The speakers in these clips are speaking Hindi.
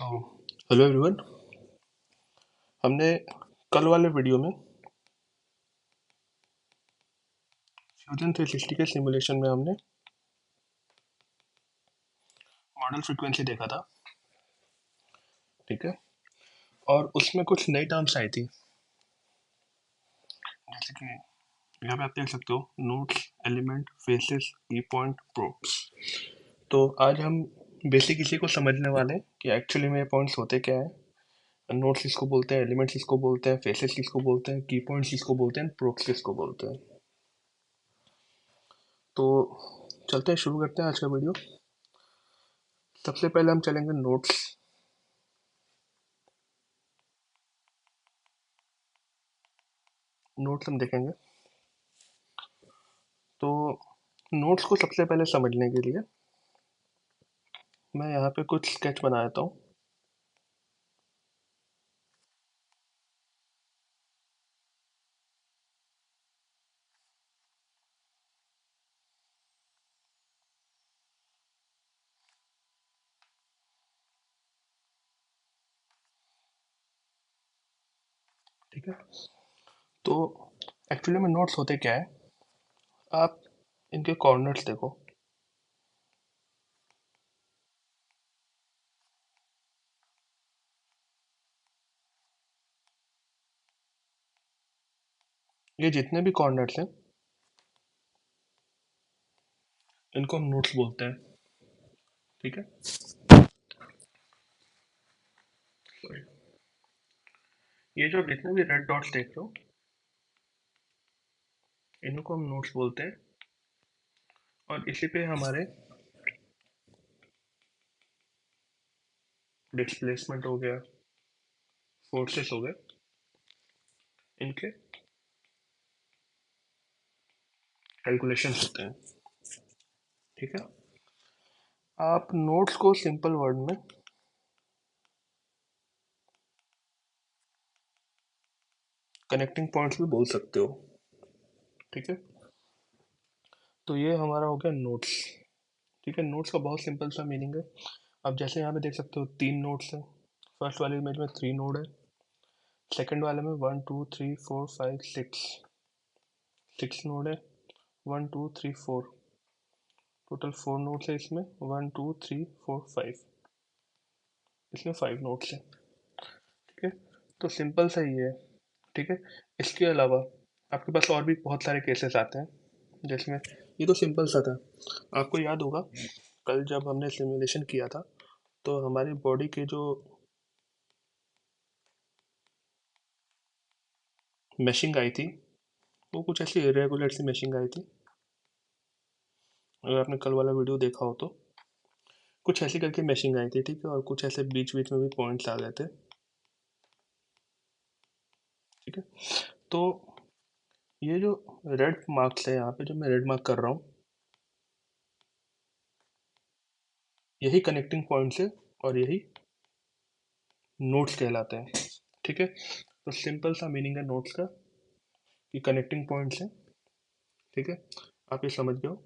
तो हेलो एवरीवन। हमने कल वाले वीडियो में फ्यूजन 360 के सिमुलेशन में हमने मॉडल फ्रीक्वेंसी देखा था। ठीक है। और उसमें कुछ नई टर्म्स आई थी, जैसे कि यहाँ पे आप देख सकते हो नोड्स, एलिमेंट, फेसेस, की पॉइंट, प्रोब्स। तो आज हम बेसिक इसी को समझने वाले हैं कि एक्चुअली में ये पॉइंट्स होते क्या है। नोड्स किसको बोलते हैं, एलिमेंट्स किसको बोलते हैं, फेसेस किसको बोलते हैं, की पॉइंट्स किसको बोलते हैं, प्रोब्स किसको बोलते हैं। तो चलते हैं, शुरू करते हैं आज का वीडियो। सबसे पहले हम चलेंगे नोड्स। नोट्स हम देखेंगे। तो नोट्स को सबसे पहले समझने के लिए मैं यहाँ पे कुछ स्केच बना देता हूँ। ठीक है। तो एक्चुअली में नोट्स होते क्या है, आप इनके कॉर्नर्स देखो। ये जितने भी कॉर्नर्स हैं इनको हम नोट्स बोलते हैं। ठीक है। Sorry। ये जो जितने भी रेड डॉट्स देख रहे हो इनको हम नोट्स बोलते हैं। और इसी पे हमारे डिस्प्लेसमेंट हो गया, फोर्सेस हो गए, इनके कैलकुलेशन होते हैं। ठीक है। आप नोट्स को सिंपल वर्ड में कनेक्टिंग पॉइंट्स भी बोल सकते हो। ठीक है। तो ये हमारा हो गया नोट्स। ठीक है। नोट्स का बहुत सिंपल सा मीनिंग है। अब जैसे यहाँ पे देख सकते हो 3 नोड्स हैं। फर्स्ट वाले इमेज में 3 नोड है, सेकंड वाले में 1 2 3 4 5 6 6 नोड है। 1 2 3 4 टोटल 4 नोड्स है इसमें। 1 2 3 4 5 इसमें 5 नोड्स है। ठीक है। तो सिंपल सा ही है। ठीक है। इसके अलावा आपके पास और भी बहुत सारे केसेस आते हैं जिसमें ये तो सिंपल सा था। आपको याद होगा कल जब हमने सिमुलेशन किया था तो हमारी बॉडी के जो मैशिंग आई थी वो कुछ ऐसी इरेगुलर सी मैशिंग आई थी। अगर आपने कल वाला वीडियो देखा हो तो कुछ ऐसी करके मैशिंग आई थी। ठीक है। और कुछ ऐसे बीच बीच में भी पॉइंट्स आ गए थे। ठीक है। तो ये जो रेड मार्क्स है यहाँ पे जो मैं रेड मार्क कर रहा हूँ यही कनेक्टिंग पॉइंट्स है और यही नोट्स कहलाते हैं। ठीक है। तो सिंपल सा मीनिंग है नोट्स का कि कनेक्टिंग पॉइंट्स हैं। ठीक है। आप ये समझ गए हो।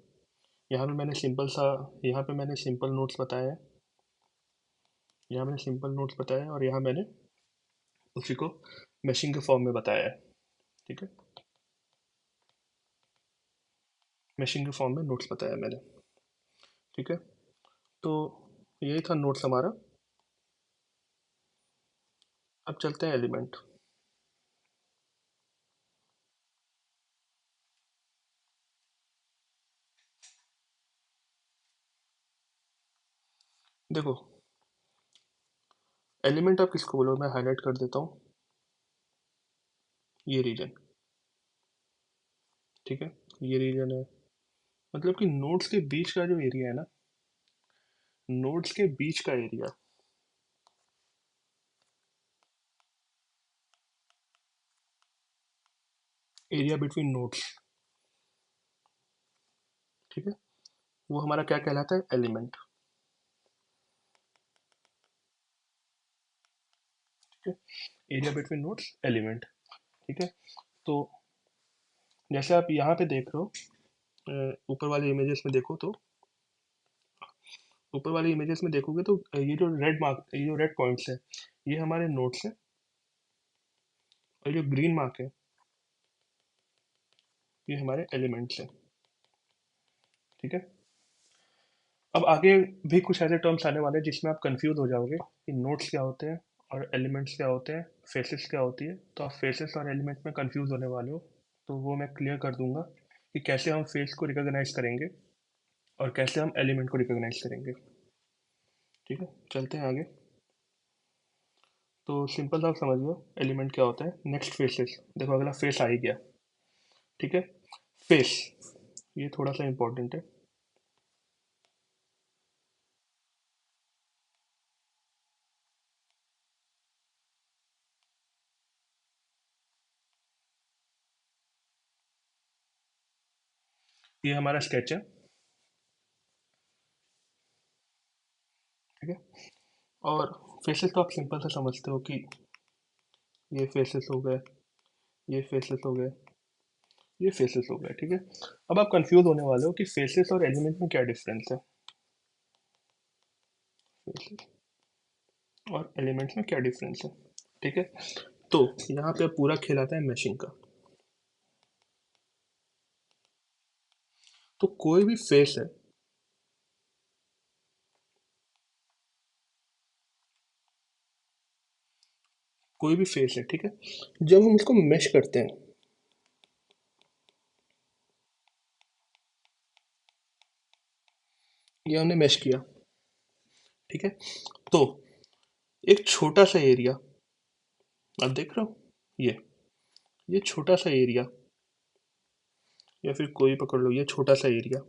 यहाँ पे मैंने सिंपल सा यहाँ पे मैंने सिंपल नोट्स बताया है, यहाँ मैंने सिंपल नोट्स बताया है और यहाँ मैंने उसी को मैशिंग के फॉर्म में बताया है। ठीक है। मैशिंग के फॉर्म में नोट्स बताया मैंने। ठीक है। तो यही था नोट्स हमारा। अब चलते हैं एलिमेंट। देखो एलिमेंट आप किसको बोलो, मैं हाईलाइट कर देता हूँ ये रीजन। ठीक है। ये रीजन है, मतलब कि नोड्स के बीच का जो एरिया है ना, नोड्स के बीच का एरिया, एरिया बिटवीन नोड्स। ठीक है। वो हमारा क्या कहलाता है, एलिमेंट। ठीक है। Area between nodes element. ठीक है। तो जैसे आप यहाँ पे देख रहे हो ऊपर वाले इमेजेस में देखो तो ऊपर वाली इमेजेस में देखोगे तो ये जो रेड मार्क, ये जो रेड पॉइंट्स है, ये हमारे नोड्स है, और जो ग्रीन मार्क है ये हमारे एलिमेंट्स है। ठीक है। अब आगे भी कुछ ऐसे टर्म्स आने वाले हैं जिसमें आप कंफ्यूज हो जाओगे कि नोड्स क्या होते हैं और एलिमेंट्स क्या होते हैं, फेसेस क्या होती है। तो आप फेसेस और एलिमेंट्स में कंफ्यूज होने वाले हो, तो वो मैं क्लियर कर दूंगा कि कैसे हम फेस को रिकॉग्नाइज करेंगे और कैसे हम एलिमेंट को रिकॉग्नाइज करेंगे। ठीक है, चलते हैं आगे। तो सिंपल सा आप समझ लो एलिमेंट क्या होता है। नेक्स्ट फेसेस, देखो अगला फेस आ ही गया। ठीक है, फेस ये थोड़ा सा इंपॉर्टेंट है। ये हमारा स्केच है। ठीक है, और फेसेस तो आप सिंपल से समझते हो कि ये फेसेस हो गए, ये फेसेस हो गए, ये फेसेस हो गए। ठीक है, अब आप कंफ्यूज होने वाले हो कि फेसेस और एलिमेंट में क्या डिफरेंस है। फेसेस और एलिमेंट्स में क्या डिफरेंस है। ठीक है, तो यहाँ पे पूरा खेल आता है मैशिंग का। तो कोई भी फेस है, कोई भी फेस है, ठीक है, जब हम उसको मैश करते हैं, ये हमने मैश किया। ठीक है, तो एक छोटा सा एरिया, आप देख रहे हो, ये छोटा सा एरिया, या फिर कोई पकड़ लो, ये छोटा सा एरिया।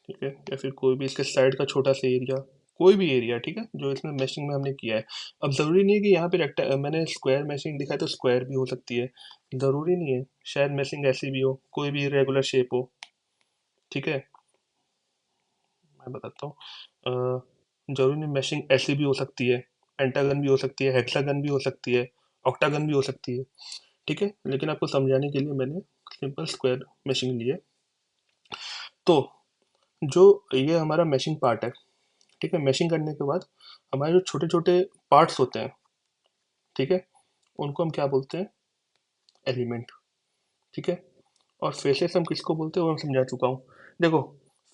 ठीक है, या फिर कोई भी इसके साइड का छोटा सा एरिया, कोई भी एरिया। ठीक है, जो इसमें मैशिंग में हमने किया है। अब ज़रूरी नहीं है कि यहाँ पे मैंने स्क्वायर मैशिंग दिखाई तो स्क्वायर भी हो सकती है, ज़रूरी नहीं है। शायद मैशिंग ऐसी भी हो, कोई भी रेगुलर शेप हो। ठीक है, मैं बताता हूँ। ज़रूरी नहीं, मैशिंग ऐसी भी हो सकती है, पेंटागन भी हो सकती है, हेक्सागन भी हो सकती है, ऑक्टागन भी हो सकती है। ठीक है, लेकिन आपको समझाने के लिए मैंने सिंपल स्क्वायर मैशिंग ली है। तो जो ये हमारा मैशिंग पार्ट है, ठीक है, मैशिंग करने के बाद हमारे जो छोटे छोटे पार्ट्स होते हैं, ठीक है, उनको हम क्या बोलते हैं, एलिमेंट। ठीक है, और फेसेस हम किसको बोलते हैं वो मैं समझा चुका हूँ। देखो,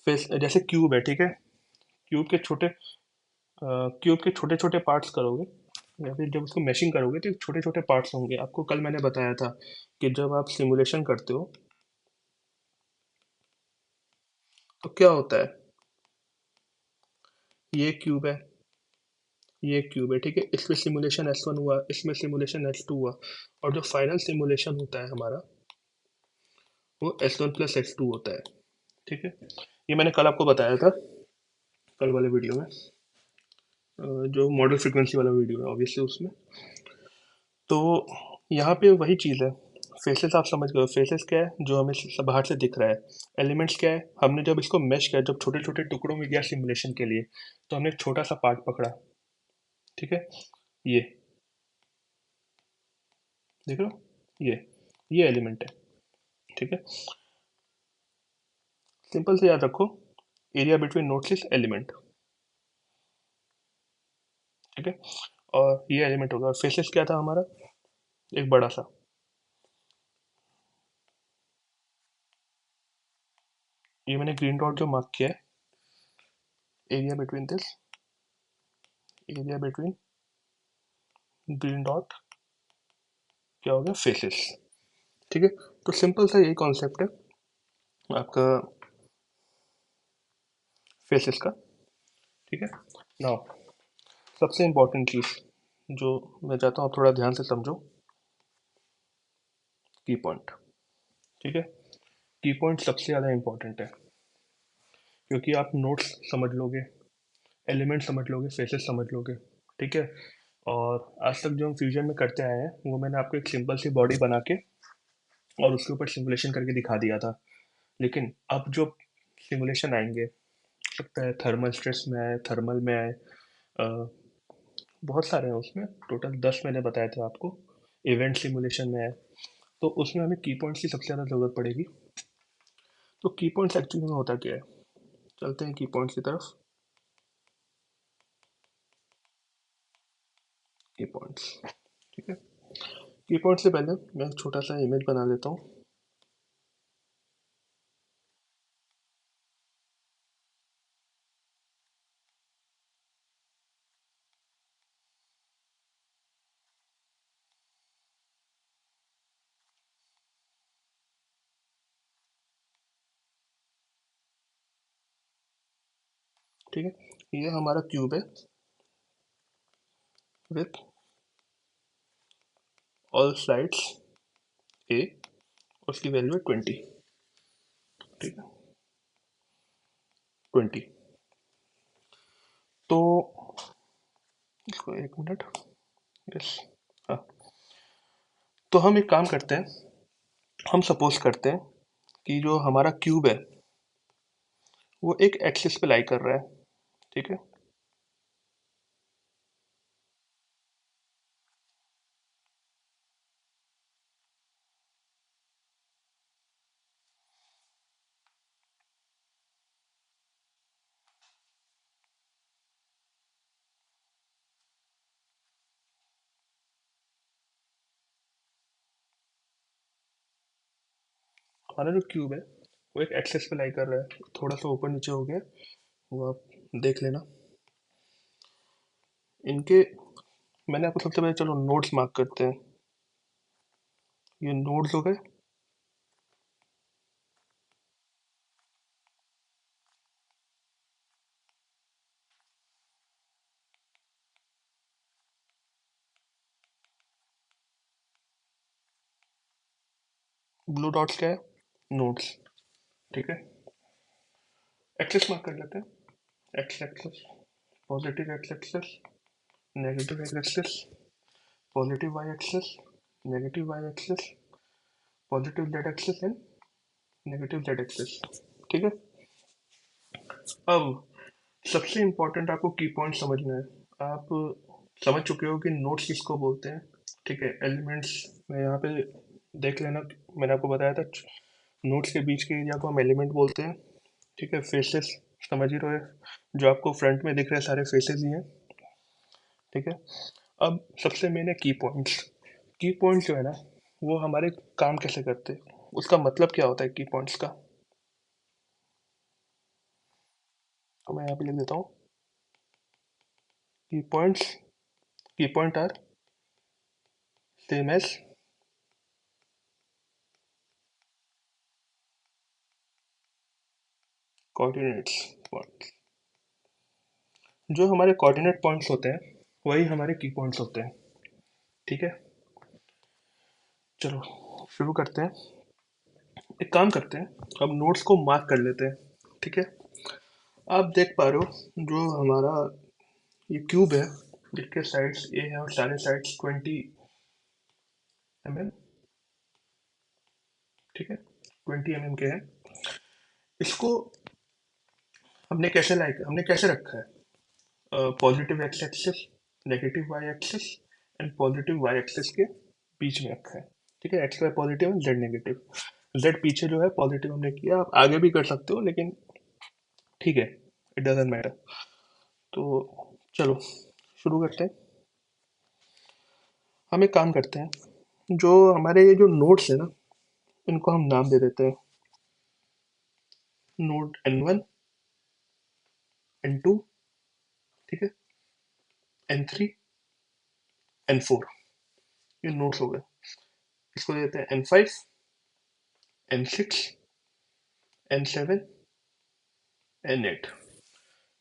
फेस जैसे क्यूब है, ठीक है, क्यूब के छोटे क्यूब के छोटे छोटे पार्ट्स करोगे, या फिर जब उसको मैशिंग करोगे तो छोटे छोटे पार्ट्स होंगे। आपको कल मैंने बताया था कि जब आप सिमुलेशन करते हो तो क्या होता है, ये क्यूब है, ये क्यूब है, ठीक है, इसमें सिमुलेशन S1 हुआ, इसमें सिमुलेशन S2 हुआ, और जो फाइनल सिमुलेशन होता है हमारा वो S1 + S2 होता है। ठीक है, ये मैंने कल आपको बताया था, कल वाले वीडियो में, जो मॉडल फ्रिक्वेंसी वाला वीडियो है ऑब्वियसली उसमें। तो यहाँ पे वही चीज़ है। फेसेस आप समझ गए, फेसेस क्या है, जो हमें बाहर से दिख रहा है। एलिमेंट्स क्या है, हमने जब इसको मैश किया, जब छोटे छोटे टुकड़ों में गया सिमुलेशन के लिए, तो हमने एक छोटा सा पार्ट पकड़ा। ठीक है, ये देख रहे हो, ये एलिमेंट है। ठीक है, सिंपल से याद रखो, area between nodes is element. ठीक है, और ये एलिमेंट होगा। फेसेस क्या था हमारा, एक बड़ा सा, ये मैंने ग्रीन डॉट जो मार्क किया है, area between this, area between green dot क्या हो गया, फेसेस। ठीक है, तो सिंपल सा यही कॉन्सेप्ट है आपका फेसेस का। ठीक है, नाउ सबसे इम्पोर्टेंट चीज़ जो मैं चाहता हूँ आप थोड़ा ध्यान से समझो, की पॉइंट। ठीक है, की पॉइंट सबसे ज़्यादा इम्पोर्टेंट है, क्योंकि आप नोट्स समझ लोगे, एलिमेंट समझ लोगे, फेसेस समझ लोगे। ठीक है, और आज तक जो हम फ्यूजन में करते आए हैं वो मैंने आपको एक सिंपल सी बॉडी बना के और उसके ऊपर सिमुलेशन करके दिखा दिया था। लेकिन अब जो सिमुलेशन आएंगे, सकता है थर्मल स्ट्रेस में आए, थर्मल में आए, बहुत सारे हैं उसमें, टोटल 10 मैंने बताए थे आपको, इवेंट सिमुलेशन में आए, तो उसमें हमें की पॉइंट्स की सबसे ज़्यादा ज़रूरत पड़ेगी। तो की पॉइंट्स एक्चुअली में होता क्या है, चलते हैं की पॉइंट्स की तरफ। की पॉइंट्स, ठीक है। की पॉइंट से पहले मैं एक छोटा सा इमेज बना लेता हूँ। ठीक है, ये हमारा क्यूब है विथ ऑल साइड्स ए, उसकी वैल्यू है 20। ठीक है, 20। तो इसको एक मिनट, यस, हाँ। तो हम एक काम करते हैं, हम सपोज करते हैं कि जो हमारा क्यूब है वो एक एक्सिस पे लाई कर रहा है। ठीक है, हमारा जो क्यूब है वो एक एक्सिस पे लाई कर रहा है, थोड़ा सा ऊपर नीचे हो गया, वो आप देख लेना। इनके मैंने आपको सबसे पहले चलो नोड्स मार्क करते हैं। ये नोड्स हो गए। ब्लू डॉट्स क्या है? नोड्स। ठीक है, एक्सेस मार्क कर लेते हैं। X axes, positive x axes, negative x axes, positive y axes, negative y axes, positive z axes and negative z axes. ठीक है, अब सबसे इम्पोर्टेंट आपको की पॉइंट समझना है। आप समझ चुके हो कि नोड्स किसको बोलते हैं। ठीक है, एलिमेंट्स में यहाँ पे देख लेना, मैंने आपको बताया था नोड्स के बीच के एरिया को हम एलिमेंट बोलते हैं। ठीक है, फेसेस समझ ही रहे हो, जो आपको फ्रंट में दिख रहे हैं सारे फेसेस ही हैं। ठीक है, अब सबसे मेन है की पॉइंट्स। की पॉइंट जो है ना, वो हमारे काम कैसे करते हैं, उसका मतलब क्या होता है की पॉइंट्स का, तो मैं यहाँ पे लिख देता हूँ। Key points, key point are same as coordinates points. जो हमारे कोऑर्डिनेट पॉइंट्स होते हैं वही हमारे की पॉइंट्स होते हैं। ठीक है, चलो शुरू करते हैं। एक काम करते हैं, अब नोट्स को मार्क कर लेते हैं। ठीक है, आप देख पा रहे हो जो हमारा ये क्यूब है, जिसके साइड्स ए है और सारे साइड्स 20 mm। ठीक है, 20 mm के हैं। इसको हमने कैसे रखा है, positive x axis, negative y axis and positive y axis के बीच में रखा है। ठीक है, x y positive and z negative. Z पीछे जो है पॉजिटिव हमने किया, आप आगे भी कर सकते हो लेकिन ठीक है, इट डजेंट मैटर। तो चलो शुरू करते हैं। हम एक काम करते हैं, जो हमारे ये जो नोड्स है ना, इनको हम नाम दे देते हैं। नोड N1, N2, ठीक है, N3, N4, ये नोड्स हो गए। इसको दे देते हैं N5, N6, N7, N8।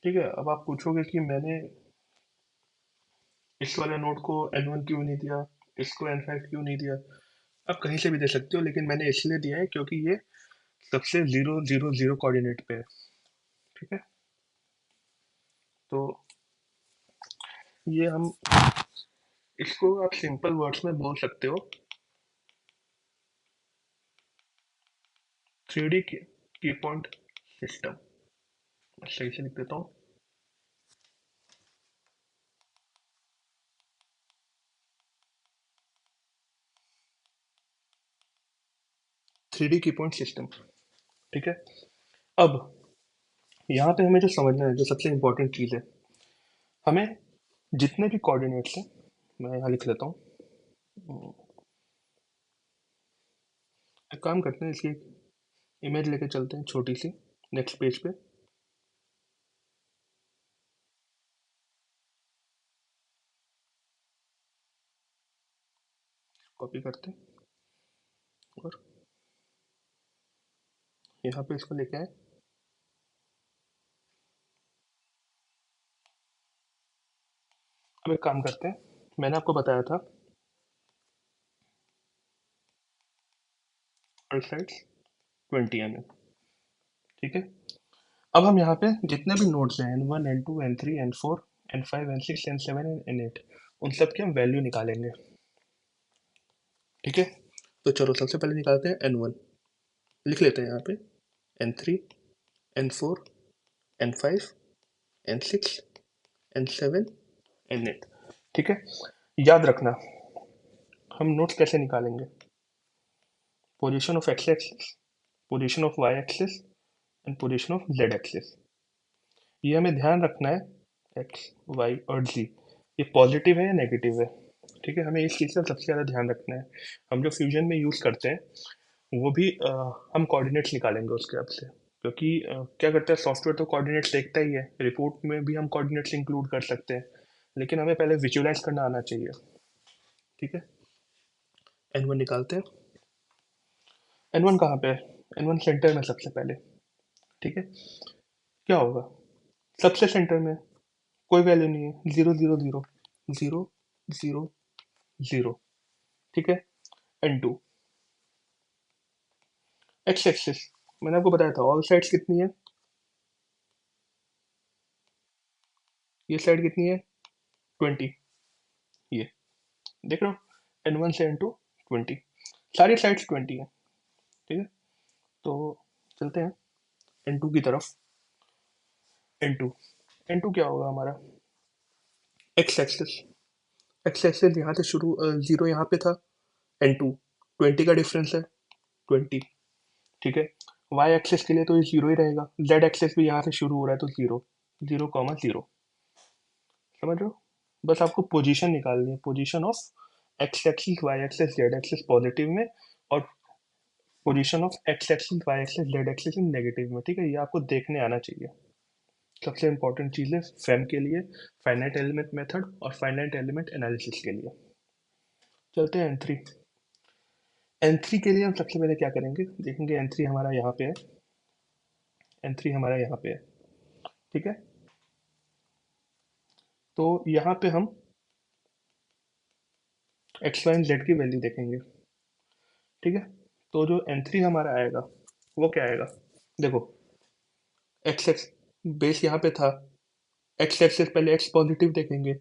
ठीक है, अब आप पूछोगे कि मैंने इस वाले नोड को N1 क्यों नहीं दिया, इसको N5 क्यों नहीं दिया। आप कहीं से भी दे सकते हो, लेकिन मैंने इसलिए दिया है क्योंकि ये सबसे 0 0 0 कोऑर्डिनेट पे है। ठीक है, तो ये हम इसको आप सिंपल वर्ड्स में बोल सकते हो, 3D की पॉइंट सिस्टम। मैं सही से लिख देता हूँ, 3D की पॉइंट सिस्टम। ठीक है, अब यहाँ पे हमें जो समझना है, जो सबसे इम्पोर्टेंट चीज़ है, हमें जितने भी कोऑर्डिनेट्स हैं, मैं यहाँ लिख लेता हूँ। एक काम करते हैं, इसकी इमेज लेके चलते हैं छोटी सी नेक्स्ट पेज पे। कॉपी करते हैं और यहाँ पे इसको लेके आए। अब एक काम करते हैं, मैंने आपको बताया था ऑल साइड्स 20 mm, ठीक है। अब हम यहाँ पे जितने भी नोड्स हैं N1 N2 N3 N4 N5 N6 N7 N8, उन सब की हम वैल्यू निकालेंगे, ठीक है। तो चलो सबसे पहले निकालते हैं N1, लिख लेते हैं यहाँ पे N3 N4 N5 N6 N7 N8, ठीक है। याद रखना, हम नोट्स कैसे निकालेंगे? Position of x axis, position of y axis and position of z axis, ये हमें ध्यान रखना है। एक्स वाई और जी, ये पॉजिटिव है या नेगेटिव है, ठीक है। हमें इस चीज़ का सबसे ज़्यादा ध्यान रखना है। हम जो फ्यूजन में यूज़ करते हैं वो भी हम कोऑर्डिनेट्स निकालेंगे उसके अब से, क्योंकि क्या करता है सॉफ्टवेयर, तो कोऑर्डिनेट्स देखता ही है, रिपोर्ट में भी हम कोऑर्डिनेट्स इंक्लूड कर सकते हैं, लेकिन हमें पहले विजुअलाइज करना आना चाहिए, ठीक है। N1 निकालते हैं। N1 कहाँ पे है? N1 सेंटर में सबसे पहले, ठीक है। क्या होगा? सबसे सेंटर में कोई वैल्यू नहीं है, 0 0 0 0 0 0, ठीक है। N2 एक्स एक्सिस, मैंने आपको बताया था ऑल साइड्स कितनी है, ये साइड कितनी है 20, ये देख रहे हो, N1 से N2 20, सारी साइड्स 20 है, ठीक है। तो चलते हैं N2 की तरफ। N2 N2 क्या होगा हमारा? एक्स एक्सिस, एक्स एक्सिस यहाँ से शुरू, 0 यहाँ पे था, N2 20 का डिफरेंस है 20, ठीक है। वाई एक्सेस के लिए तो ये 0 ही रहेगा, जेड एक्सेस भी यहाँ से शुरू हो रहा है तो 0 0 कॉमा 0, समझ रहे हो। बस आपको पोजीशन निकालनी है, position of x axis y axis z axis positive में, और position of x axis y axis z axis in negative में, ठीक है। ये आपको देखने आना चाहिए, सबसे इंपॉर्टेंट चीज़ है फैम के लिए, फाइनाइट एलिमेंट मेथड और फाइनाइट एलिमेंट एनालिसिस के लिए। चलते हैं N3। N3 के लिए हम सबसे पहले क्या करेंगे, देखेंगे N3 हमारा यहाँ पे है, N3 हमारा यहाँ पे है, ठीक है। तो यहाँ पे हम एक्स वाई जेड की वैल्यू देखेंगे, ठीक है। तो जो N3 हमारा आएगा वो क्या आएगा, देखो एक्स एक्स बेस यहाँ पे था, एक्स एक्सेस पहले एक्स पॉजिटिव देखेंगे,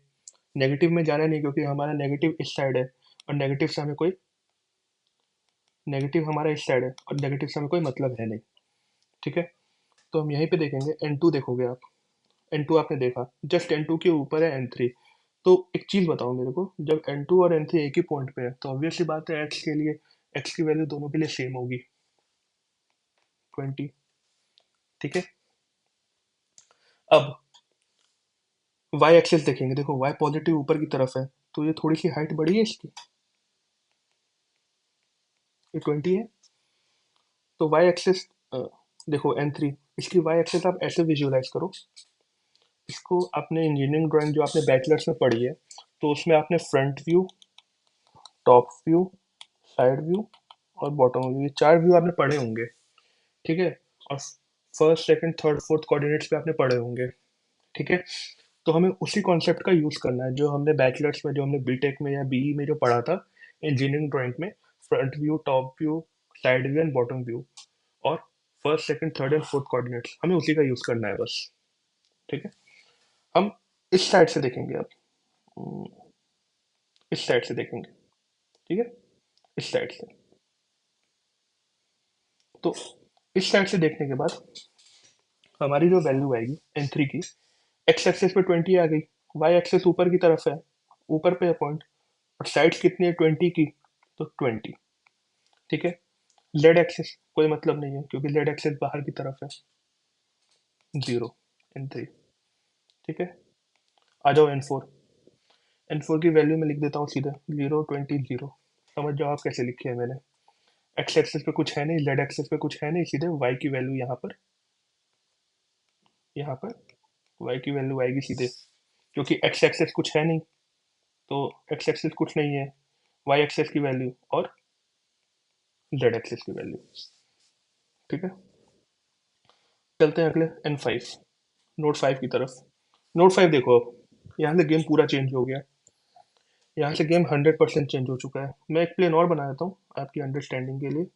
नेगेटिव में जाना नहीं क्योंकि हमारा नेगेटिव इस साइड है, और नेगेटिव से हमें कोई, नेगेटिव हमारा इस साइड है और नेगेटिव से हमें कोई मतलब है नहीं, ठीक है। तो हम यहीं पे देखेंगे N2, देखोगे आप N2 आपने देखा, जस्ट N2 के ऊपर है N3। तो एक चीज़ बताओ मेरे को, जब N2 और N3 एक ही पॉइंट पे है तो ऑब्वियसली बात है एक्स के लिए, एक्स की वैल्यू दोनों के लिए सेम होगी 20, ठीक है। अब वाई एक्सेस देखेंगे, देखो वाई पॉजिटिव ऊपर की तरफ है, तो ये थोड़ी सी हाइट बढ़ी है इसकी, ये 20 है। तो वाई एक्सेस, देखो N3, इसकी वाई एक्सेस आप ऐसे विजुअलाइज करो, इसको आपने इंजीनियरिंग ड्राइंग जो आपने बैचलर्स में पढ़ी है, तो उसमें आपने front view, top view, side view और बॉटम व्यू, ये 4 व्यू आपने पढ़े होंगे, ठीक है। और first second third fourth coordinates पे आपने पढ़े होंगे, ठीक है। तो हमें उसी कॉन्सेप्ट का यूज़ करना है जो हमने बैचलर्स में, जो हमने बीटेक में या बीई में जो पढ़ा था इंजीनियरिंग ड्राइंग में, front view, top view, side view and bottom view, और first second third and fourth coordinates, हमें उसी का यूज़ करना है बस, ठीक है। हम इस साइड से देखेंगे अब, इस साइड से देखेंगे, ठीक है, इस साइड से। तो इस साइड से देखने के बाद हमारी जो वैल्यू आएगी N3 की, एक्स एक्सेस पे 20 आ गई, वाई एक्सेस ऊपर की तरफ है, ऊपर पे है पॉइंट, और साइड्स कितनी है 20 की, तो 20, ठीक है। जेड एक्सेस कोई मतलब नहीं है क्योंकि जेड एक्सेस बाहर की तरफ है, 0 N3। ठीक है, आ जाओ N4। N4 की वैल्यू मैं लिख देता हूँ सीधे 0 20 0। समझ जाओ आप कैसे लिखी है मैंने। एक्स एक्सेस पे कुछ है नहीं, जेड एक्सेस पे कुछ है नहीं, सीधे वाई की वैल्यू यहाँ पर वाई की वैल्यू आएगी सीधे, क्योंकि एक्स एक्सेस कुछ है नहीं, तो एक्स एक्सेस कुछ नहीं है, वाई एक्सेस की वैल्यू और जेड एक्सेस की वैल्यू। ठीक है, चलते हैं अगले N5, नोट 5 की तरफ। नोट 5 देखो, अब यहाँ से गेम पूरा चेंज हो गया, यहाँ से गेम 100% चेंज हो चुका है। मैं एक प्लेन और बना देता हूँ आपकी अंडरस्टैंडिंग के लिए।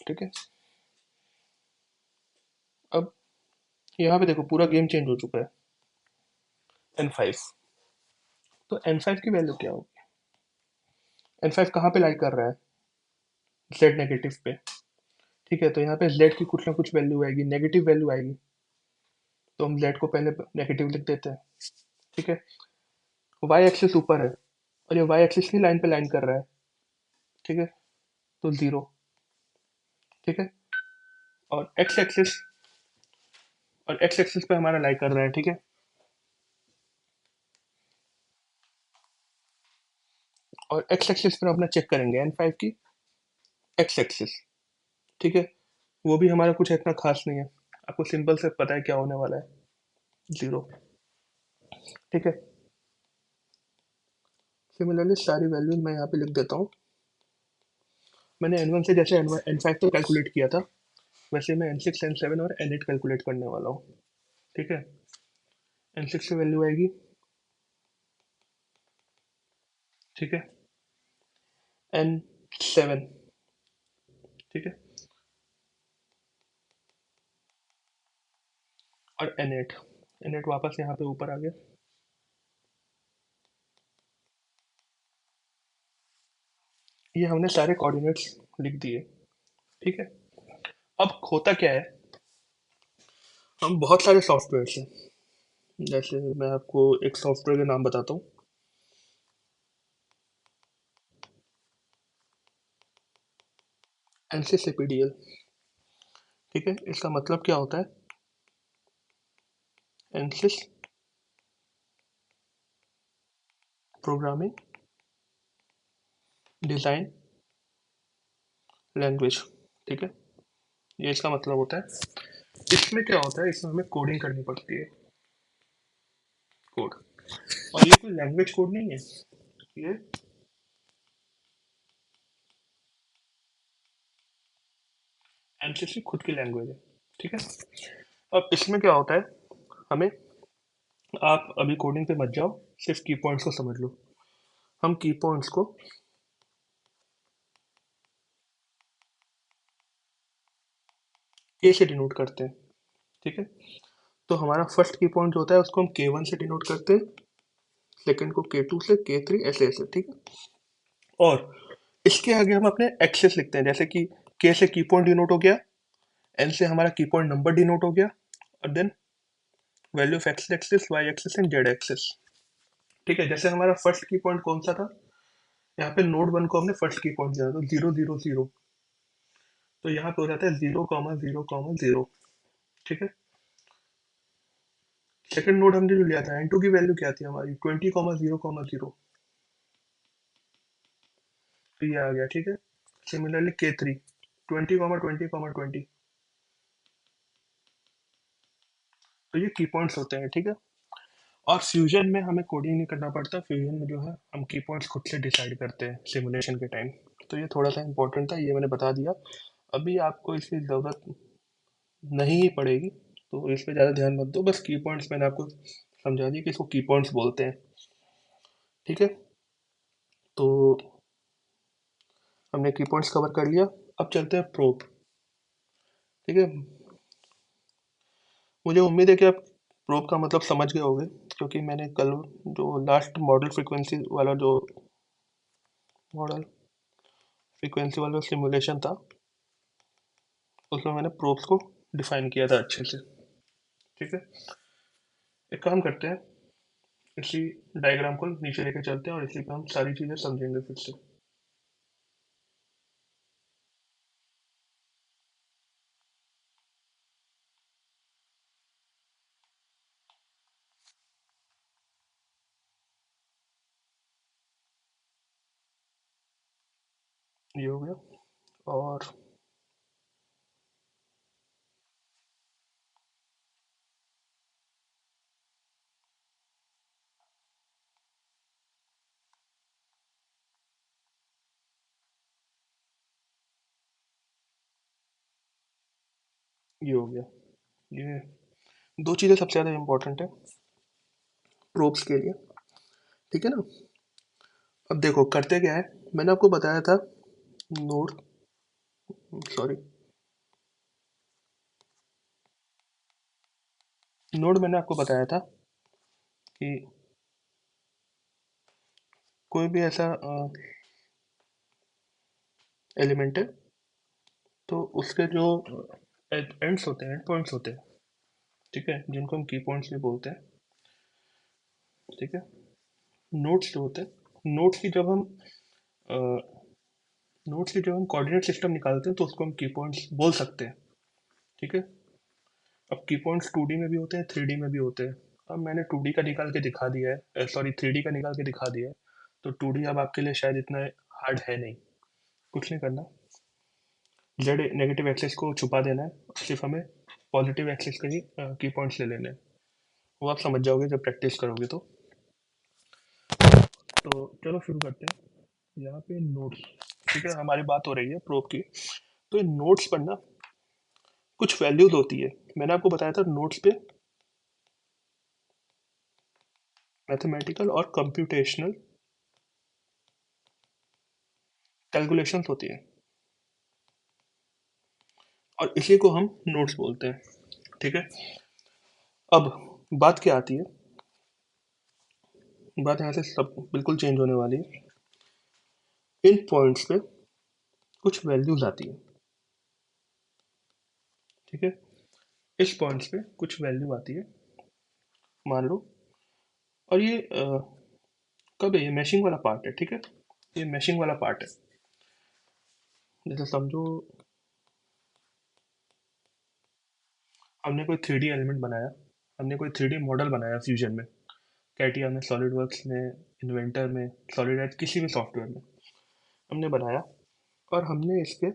ठीक है, अब यहाँ पे देखो पूरा गेम चेंज हो चुका है। N5, तो N5 की वैल्यू क्या होगी? N5 कहाँ पे लाई कर रहा है? Z नेगेटिव पे। ठीक है, तो यहाँ पे Z की कुछ ना कुछ वैल्यू आएगी, नेगेटिव वैल्यू आएगी, तो हम Z को पहले नेगेटिव लिख देते हैं। ठीक है, वाई एक्सिस ऊपर है और ये वाई एक्सिस की लाइन पे लाइन कर रहा है। ठीक है, तो 0। ठीक है, और एक्स एक्सिस पे हमारा लाई कर रहा है। ठीक है, और एक्स एक्सिस पर अपना चेक करेंगे N5 की एक्स एक्सिस। ठीक है, वो भी हमारा कुछ इतना खास नहीं है, आपको सिंपल से पता है क्या होने वाला है, 0। ठीक है, सिमिलरली सारी वैल्यूज मैं यहाँ पे लिख देता हूँ। मैंने N1 से जैसे N5 तो कैलकुलेट किया था, वैसे मैं N6 N7 और N8 कैलकुलेट करने वाला हूँ। ठीक है, N6 की वैल्यू आएगी, ठीक है, N7। ठीक है, और N8 वापस यहाँ पे ऊपर आ गया। ये हमने सारे कोऑर्डिनेट्स लिख दिए। ठीक है, अब होता क्या है, हम बहुत सारे सॉफ्टवेयर हैं, जैसे मैं आपको एक सॉफ्टवेयर के नाम बताता हूँ, एनसीसीपीडीएल। ठीक है, इसका मतलब क्या होता है? एनसिस प्रोग्रामिंग डिज़ाइन लैंग्वेज। ठीक है, ये इसका मतलब होता है। इसमें क्या होता है, इसमें हमें कोडिंग करनी पड़ती है, कोड। और ये कोई लैंग्वेज कोड नहीं है, ये एनसीसी खुद की लैंग्वेज है। ठीक है, अब इसमें क्या होता है, हमें, आप अभी कोडिंग पे मत जाओ, सिर्फ की पॉइंट्स को समझ लो। हम की पॉइंट्स को के से डिनोट करते हैं। ठीक है, तो हमारा फर्स्ट की पॉइंट जो होता है उसको हम K1 से डिनोट करते हैं, सेकंड को K2 से, K3 ऐसे ऐसे। ठीक है, और इसके आगे हम अपने एक्सेस लिखते हैं, जैसे कि K से की पॉइंट डिनोट हो गया, N से हमारा की पॉइंट नंबर डिनोट हो गया, और then value of x axis, y axis and z axis. ठीक है, जैसे हमारा फर्स्ट की पॉइंट कौन सा था, यहाँ पे नोड 1 को हमने फर्स्ट की पॉइंट दिया था 0 0 0, तो यहाँ पे हो जाता है 0 0 0। ठीक है, सेकंड नोड हमने जो लिया था N2 की वैल्यू क्या थी हमारी, 20 0 0, तो ये आ गया। ठीक है, सिमिलरली K3 20 20 20। तो ये की पॉइंट्स होते हैं। ठीक है, और फ्यूजन में हमें कोडिंग नहीं करना पड़ता, फ्यूजन में जो है हम की पॉइंट्स खुद से डिसाइड करते हैं सिमुलेशन के टाइम। तो ये थोड़ा सा इंपॉर्टेंट था, ये मैंने बता दिया। अभी आपको इसकी ज़रूरत नहीं ही पड़ेगी, तो इस पे ज़्यादा ध्यान मत दो, बस की पॉइंट्स मैंने आपको समझा दिया कि इसको की पॉइंट्स बोलते हैं। ठीक है, तो हमने की पॉइंट्स कवर कर लिया, अब चलते हैं प्रोब। ठीक है, मुझे उम्मीद है कि आप प्रोब का मतलब समझ गए होंगे, क्योंकि मैंने कल जो लास्ट मॉडल फ्रीक्वेंसी वाला सिमुलेशन था, उसमें मैंने प्रोब्स को डिफाइन किया था अच्छे से। ठीक है, एक काम करते हैं, इसी डायग्राम को नीचे लेके चलते हैं और इसी पे हम सारी चीजें समझेंगे फिर से। ये हो गया, और ये हो गया। ये दो चीजें सबसे ज्यादा इंपॉर्टेंट है प्रोब्स के लिए, ठीक है ना। अब देखो करते क्या है, मैंने आपको बताया था नोड, सॉरी, नोड मैंने आपको बताया था कि कोई भी ऐसा एलिमेंट है तो उसके जो एंड्स होते हैं, एंड पॉइंट्स होते हैं, ठीक है, जिनको हम की पॉइंट्स भी बोलते हैं, ठीक है। नोड्स जो होते हैं, नोड्स की जब हम कोऑर्डिनेट सिस्टम निकालते हैं तो उसको हम की पॉइंट्स बोल सकते हैं, ठीक है। अब की पॉइंट्स 2D में भी होते हैं, 3D में भी होते हैं। अब मैंने 2D का निकाल के दिखा दिया है, सॉरी 3D का निकाल के दिखा दिया है, तो 2D अब आपके लिए शायद इतना हार्ड है नहीं, कुछ नहीं करना। जेड नेगेटिव एक्सिस को छुपा देना है, सिर्फ हमें पॉजिटिव एक्सिस के ही की पॉइंट्स ले लेने हैं, वो आप समझ जाओगे जब प्रैक्टिस करोगे तो चलो शुरू करते हैं। यहाँ पे नोट्स, ठीक है, हमारी बात हो रही है प्रोब की, तो इन नोट्स पर ना कुछ वैल्यूज होती है। मैंने आपको बताया था नोट्स पे मैथमेटिकल और कंप्यूटेशनल कैलकुलेशंस होती है, और इसी को हम नोट्स बोलते हैं, ठीक है। अब बात क्या आती है, बात यहाँ से सब बिल्कुल चेंज होने वाली है। इन पॉइंट्स पे कुछ वैल्यूज आती है, ठीक है। इस पॉइंट्स पे कुछ वैल्यू आती है, मान लो, और ये कब है, ये मैशिंग वाला पार्ट है, ठीक है। ये मैशिंग वाला पार्ट है, जैसे समझो हमने कोई 3D एलिमेंट बनाया, हमने कोई 3D मॉडल बनाया फ्यूजन में, कैटिया में, सॉलिड वर्क्स में, इन्वेंटर में, सॉलिड एज, किसी भी सॉफ्टवेयर में हमने बनाया, और हमने इसके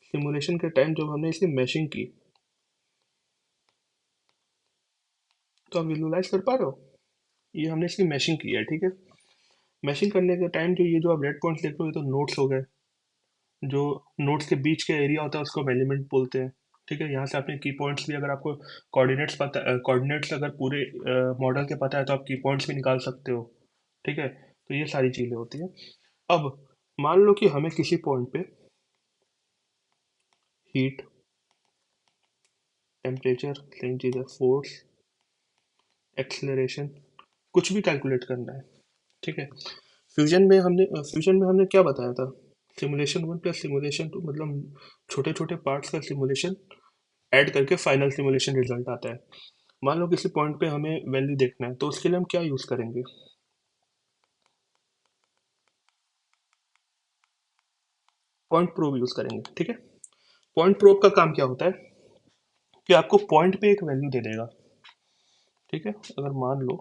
सिमुलेशन के टाइम जब हमने इसकी मैशिंग की, तो आप विजुलाइज कर पा रहे हो, ये हमने इसकी मैशिंग की है, ठीक है। मैशिंग करने के टाइम जो ये जो आप रेड पॉइंट्स देख रहे हो, ये तो नोट्स हो गए, जो नोट्स के बीच के एरिया होता है उसको हम एलिमेंट बोलते हैं, ठीक है। यहाँ से आपने की पॉइंट्स भी, अगर आपको कोऑर्डिनेट्स अगर पूरे मॉडल के पता है तो आप की पॉइंट्स भी निकाल सकते हो, ठीक है। तो ये सारी चीज़ें होती हैं। अब मान लो कि हमें किसी पॉइंट पे हीट, टेम्परेचर, सेम चीज़ है, फोर्स, एक्सेलरेशन, कुछ भी कैलकुलेट करना है, ठीक है। फ्यूजन में हमने क्या बताया था, simulation one plus simulation two, मतलब छोटे छोटे पार्ट्स का सिमुलेशन ऐड करके फाइनल सिमुलेशन रिजल्ट आता है। मान लो किसी पॉइंट पे हमें वैल्यू देखना है, तो उसके लिए हम क्या यूज़ करेंगे, पॉइंट प्रोब यूज़ करेंगे, ठीक है। पॉइंट प्रोब का काम क्या होता है कि आपको पॉइंट पे एक वैल्यू दे देगा, ठीक है। अगर मान लो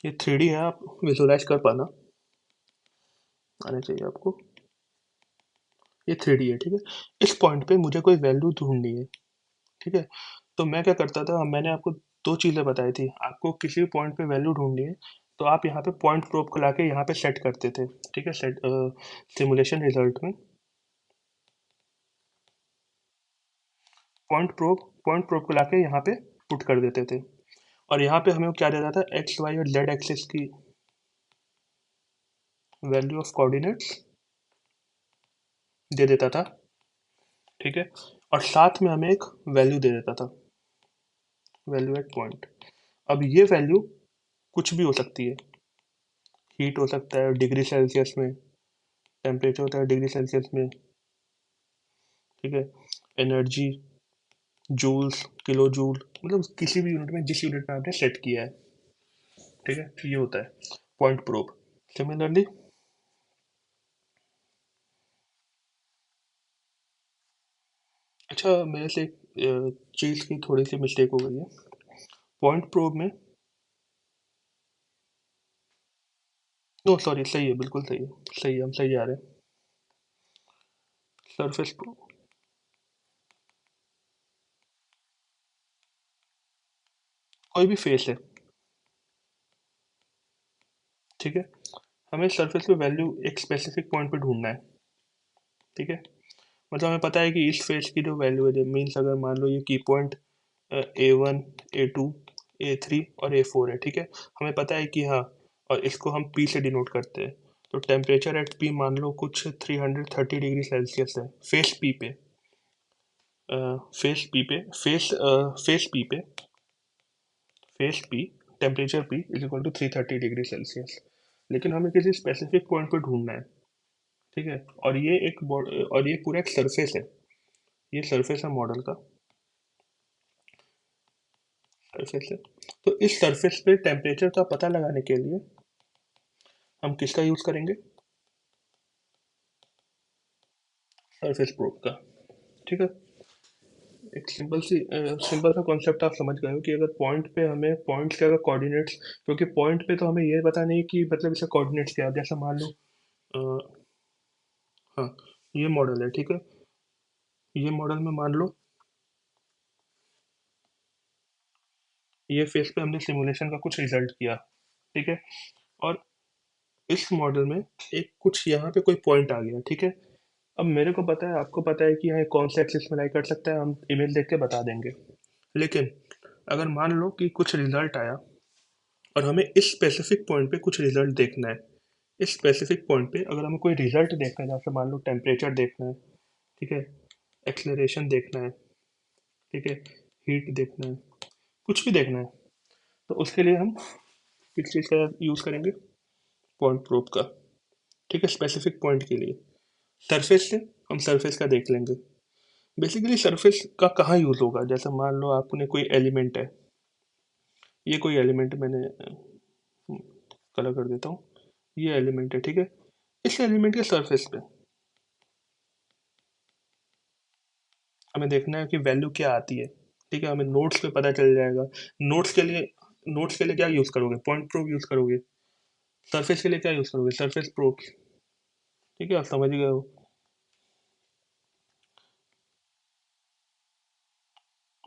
ये 3D है, आप विजुलाइज कर पाना आना चाहिए आपको, ये 3D है, ठीक है। इस पॉइंट पे मुझे कोई वैल्यू ढूंढनी है, ठीक है। तो मैं क्या करता था, मैंने आपको दो चीज़ें बताई थी, आपको किसी भी पॉइंट पे वैल्यू ढूंढनी है तो आप यहाँ पे पॉइंट प्रोब को लाके यहाँ पे सेट करते थे, ठीक है, सेट सिमुलेशन रिजल्ट में पॉइंट प्रोब को लाके यहाँ पे पुट कर देते थे, और यहाँ पे हमें क्या देता था, एक्स वाई और जेड एक्सिस की वैल्यू ऑफ कोऑर्डिनेट्स दे देता था, ठीक है। और साथ में हमें एक वैल्यू दे देता था, वैल्यू एट पॉइंट। अब ये वैल्यू कुछ भी हो सकती है, हीट हो सकता है डिग्री सेल्सियस में, टेम्परेचर होता है डिग्री सेल्सियस में, ठीक है, एनर्जी, जूल्स, किलो जूल, मतलब किसी भी यूनिट में जिस यूनिट में आपने सेट किया है, ठीक है, ये होता है पॉइंट प्रोब। सिमिलरली अच्छा, मेरे से एक चीज़ की थोड़ी सी मिस्टेक हो गई है। पॉइंट प्रोब में, नो सॉरी, सही है, बिल्कुल सही है, सही है, हम सही आ रहे हैं। सरफेस प्रोब, कोई भी फेस है, ठीक है, हमें सरफेस पे वैल्यू एक स्पेसिफिक पॉइंट पे ढूंढना है, ठीक है। मतलब हमें पता है कि इस फेस की जो वैल्यू है, मीन्स अगर मान लो ये की पॉइंट A1, A2, A3 और A4 है, ठीक है। हमें पता है कि हाँ, और इसको हम P से डिनोट करते हैं। तो टेम्परेचर एट P मान लो कुछ 330 डिग्री सेल्सियस है फेस P पे, फेस P पे, फेस P पे, face P, temperature P is equal to 330 degree Celsius. लेकिन हमें किसी स्पेसिफिक पॉइंट पे ढूंढना है, ठीक है। और ये और ये पूरा एक सरफेस है, ये सरफेस है मॉडल का, सरफेस है। तो इस सरफेस पे टेम्परेचर का पता लगाने के लिए हम किसका यूज़ करेंगे? सरफेस प्रोब का, ठीक है। एक सिंपल सा कॉन्सेप्ट आप समझ गए हो कि अगर पॉइंट पे हमें पॉइंट्स के अगर कोऑर्डिनेट्स, क्योंकि पॉइंट पे तो हमें ये पता नहीं कि मतलब इसका कोऑर्डिनेट्स क्या है। जैसे मान लो अ, हाँ, ये मॉडल है, ठीक है। ये मॉडल में मान लो ये फेस पे हमने सिमुलेशन का कुछ रिजल्ट किया, ठीक है। और इस मॉडल में एक कुछ यहाँ पे कोई पॉइंट आ गया, ठीक है। अब मेरे को पता है, आपको पता है कि यहाँ कौन सा एक्सिस में लाई कर सकता है, हम इमेज देख के बता देंगे। लेकिन अगर मान लो कि कुछ रिजल्ट आया और हमें इस स्पेसिफिक पॉइंट पे कुछ रिजल्ट देखना है, इस स्पेसिफिक पॉइंट पे अगर हमें कोई रिजल्ट देखना है, जैसे मान लो टेम्परेचर देखना है, ठीक है, एक्सलरेशन देखना है, ठीक है, हीट देखना है, कुछ भी देखना है, तो उसके लिए हम किस चीज़ का यूज़ करेंगे? पॉइंट प्रोब का, ठीक है, स्पेसिफिक पॉइंट के लिए। सरफेस से हम सरफेस का देख लेंगे। बेसिकली सरफेस का कहाँ यूज़ होगा? जैसे मान लो आपने कोई एलिमेंट है, ये कोई एलिमेंट मैंने कलर कर देता हूँ, ये एलिमेंट है, ठीक है। इस एलिमेंट के सरफेस पे हमें देखना है कि वैल्यू क्या आती है, ठीक है। हमें नोट्स पे पता चल जाएगा। नोट्स के लिए नोट्स के लिए क्या यूज़ करोगे? पॉइंट प्रूफ यूज़ करोगे। सरफेस के लिए क्या यूज़ करोगे? सरफेस प्रूफ, ठीक है, आप समझ गए हो,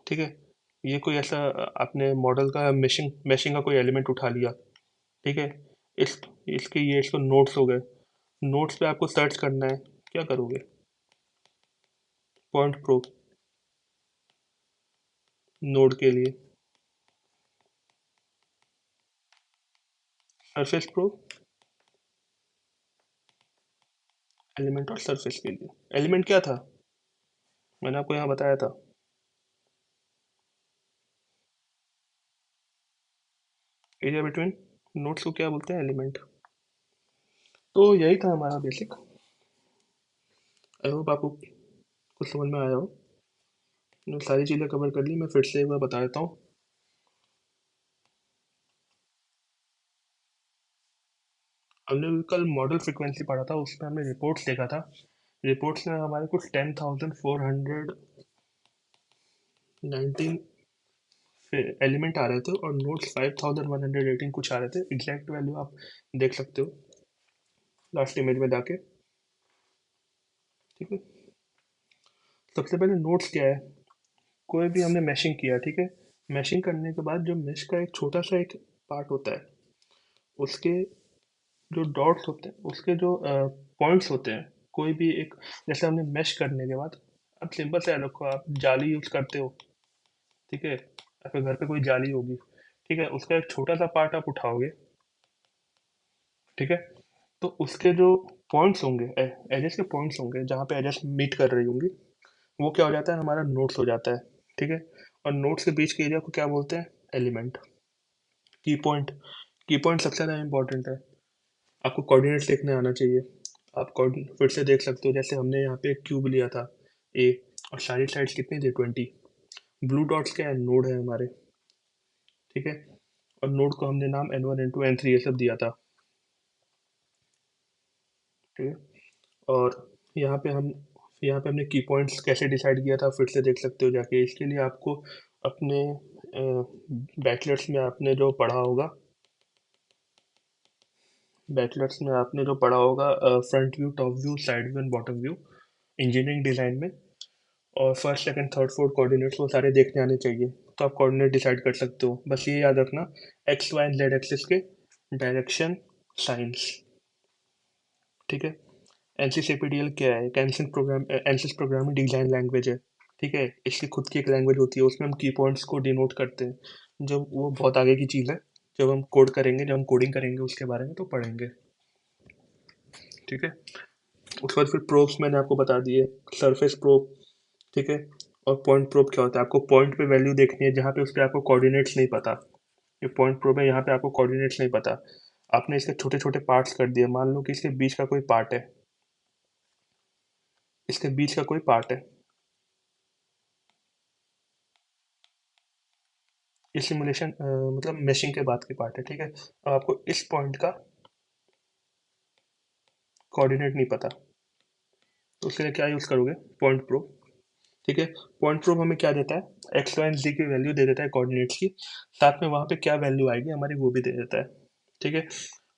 ठीक है। ये कोई ऐसा आपने मॉडल का मैशिंग मैशिंग का कोई एलिमेंट उठा लिया, ठीक है। इस इसके ये इसको नोट्स हो गए। नोट्स पे आपको सर्च करना है, क्या करोगे? पॉइंट प्रूफ, नोड के लिए सरफेस प्रूफ, एलिमेंट और सरफेस के लिए। एलिमेंट क्या था? मैंने आपको यहाँ बताया था, एरिया बिटवीन नोड्स को क्या बोलते हैं? एलिमेंट। तो यही था हमारा बेसिक। आई होप आपको कुछ समझ में आया हो। मैंने सारी चीज़ें कवर कर ली, मैं फिर से एक बार बता देता हूँ। हमने कल मॉडल फ्रिक्वेंसी पढ़ा था, उसमें हमने रिपोर्ट्स देखा था। रिपोर्ट्स में हमारे कुछ 10,419 एलिमेंट आ रहे थे और नोट्स 5,118 कुछ आ रहे थे। एग्जैक्ट वैल्यू आप देख सकते हो लास्ट इमेज में जाके, ठीक है। सबसे पहले नोट्स क्या है? कोई भी हमने मैशिंग किया, ठीक है। मैशिंग करने के बाद जो मेश का एक छोटा सा एक पार्ट होता है, उसके जो डॉट्स होते हैं, उसके जो पॉइंट्स होते हैं, कोई भी एक, जैसे हमने मैश करने के बाद, अब सिंपल से याद रखो, आप जाली यूज करते हो, ठीक है, आपके घर पे कोई जाली होगी, ठीक है, उसका एक छोटा सा पार्ट आप उठाओगे, ठीक है। तो उसके जो पॉइंट्स होंगे, एजेस के पॉइंट्स होंगे, जहाँ पे एजेस मीट कर रही होंगी, वो क्या हो जाता है? हमारा नोट्स हो जाता है, ठीक है। और नोट्स के बीच के एरिया को क्या बोलते हैं? एलिमेंट। की पॉइंट, की पॉइंट सबसे ज़्यादा इंपॉर्टेंट है। आपको कोऑर्डिनेट्स देखने आना चाहिए। आप फिर से देख सकते हो, जैसे हमने यहाँ पे एक क्यूब लिया था ए, और सारी साइड्स कितनी थी? 20। ब्लू डॉट्स क्या है, नोड है हमारे, ठीक है। और नोड को हमने नाम N1 N2 N3 ये सब दिया था, ठीक है। और यहाँ पे हम यहाँ पे हमने की पॉइंट्स कैसे डिसाइड किया था फिर से देख सकते हो जाके। इसके लिए आपको अपने बैचलर्स में आपने जो पढ़ा होगा, front view, top view, side view and bottom view engineering design में, और first second third fourth coordinates वो सारे देखने आने चाहिए। तो आप कोऑर्डिनेट डिसाइड कर सकते हो। बस ये याद रखना, x y and z axis के डायरेक्शन साइंस, ठीक है। एनसीसीपीडीएल क्या है, एक एनसिस प्रोग्रामिंग डिजाइन लैंग्वेज है, ठीक है। इसकी खुद की एक लैंग्वेज होती है, उसमें हम की पॉइंट्स को डिनोट करते हैं। जब वो बहुत आगे की चीज़ है, जब हम कोडिंग करेंगे उसके बारे में तो पढ़ेंगे, ठीक है। उसके बाद फिर प्रोब्स मैंने आपको बता दिए, सरफेस प्रोब, ठीक है। और पॉइंट प्रोब क्या होता है, आपको पॉइंट पे वैल्यू देखनी है जहाँ पे उस पर आपको कोऑर्डिनेट्स नहीं पता। ये पॉइंट प्रोब है, यहाँ पे आपको कोऑर्डिनेट्स नहीं पता, आपने इसके छोटे छोटे पार्ट्स कर दिए। मान लो कि इसके बीच का कोई पार्ट है, इसके बीच का कोई पार्ट है, ये सिमुलेशन मतलब मेशिंग के बाद की पार्ट है, ठीक है। अब आपको इस पॉइंट का कोऑर्डिनेट नहीं पता, तो उसके लिए क्या यूज़ करोगे, पॉइंट प्रोब, ठीक है। पॉइंट प्रोब हमें क्या देता है, एक्स वाई एंड जी की वैल्यू दे देता है कोऑर्डिनेट्स की, साथ में वहाँ पे क्या वैल्यू आएगी हमारी वो भी दे देता है, ठीक है।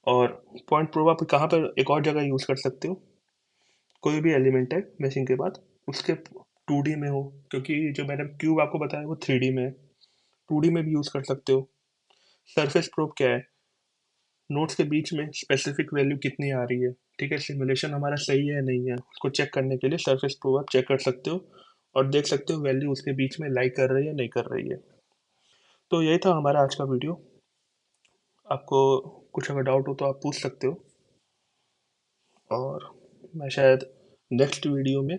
और पॉइंट प्रोब आप कहाँ पर एक और जगह यूज़ कर सकते हो, कोई भी एलिमेंट है मैशिंग के बाद, उसके 2D में हो, क्योंकि जो मैंने क्यूब आपको बताया वो 3D में है, 2D में भी यूज़ कर सकते हो। सरफेस प्रोब क्या है, नोट्स के बीच में स्पेसिफिक वैल्यू कितनी आ रही है, ठीक है। सिमुलेशन हमारा सही है या नहीं है उसको चेक करने के लिए सरफेस प्रोब आप चेक कर सकते हो, और देख सकते हो वैल्यू उसके बीच में लाई कर रही है नहीं कर रही है। तो यही था हमारा आज का वीडियो। आपको कुछ अगर डाउट हो तो आप पूछ सकते हो, और मैं शायद नेक्स्ट वीडियो में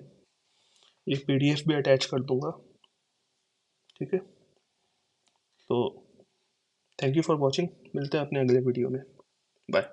ये पीडीएफ भी अटैच कर दूंगा, ठीक है। तो थैंक यू फॉर वॉचिंग, मिलते हैं अपने अगले वीडियो में, बाय।